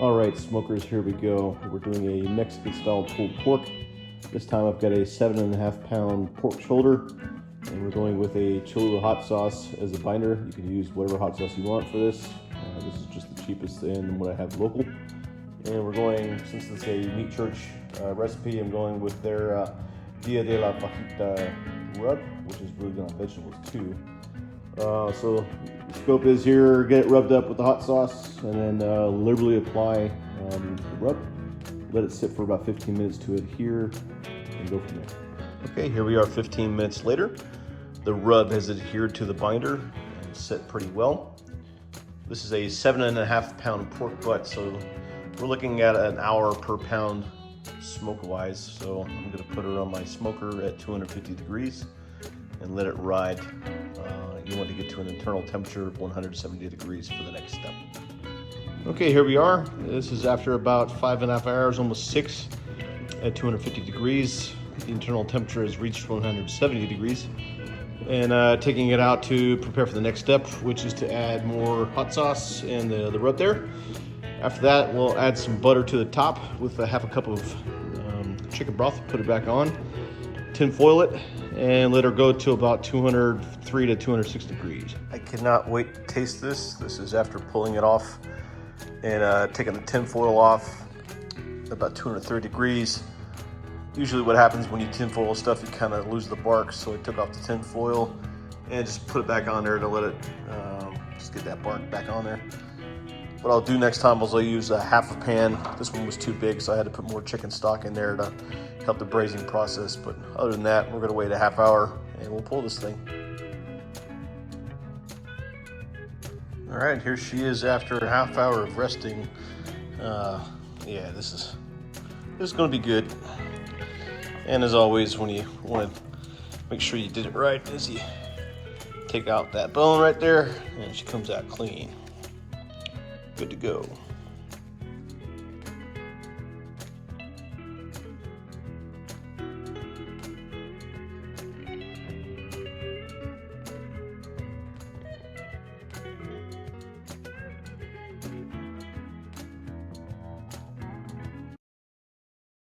All right, smokers, here we go. We're doing a Mexican-style pulled pork. This time I've got a 7.5 pound pork shoulder, and we're going with a Cholula hot sauce as a binder. You can use whatever hot sauce you want for this. This is just the cheapest and what I have local. And we're going, since it's a Meatchurch recipe, I'm going with their Dia de la Fajita rub, which is really good on vegetables too. So the scope is here, get it rubbed up with the hot sauce, and then liberally apply the rub. Let it sit for about 15 minutes to adhere, and go from there. Okay, here we are 15 minutes later. The rub has adhered to the binder and set pretty well. This is a 7.5 pound pork butt, so we're looking at an hour per pound smoke-wise. So I'm gonna put it on my smoker at 250 degrees and let it ride. You want to get to an internal temperature of 170 degrees for the next step. Okay, here we are. This is after about 5.5 hours, almost 6, at 250 degrees. The internal temperature has reached 170 degrees. And taking it out to prepare for the next step, which is to add more hot sauce and the rub there. After that, we'll add some butter to the top with a half a cup of chicken broth, put it back on, tin foil it, and let her go to about 203 to 206 degrees. I cannot wait to taste this. This is after pulling it off and taking the tin foil off about 230 degrees. Usually what happens when you tin foil stuff, you kind of lose the bark, so I took off the tin foil and just put it back on there to let it, just get that bark back on there. What I'll do next time is I'll use a half a pan. This one was too big, so I had to put more chicken stock in there to help the braising process. But other than that, we're gonna wait a half hour and we'll pull this thing. All right, here she is after a half hour of resting. Yeah, this is gonna be good. And as always, when you want to make sure you did it right, is you take out that bone right there, and she comes out clean. Good to go.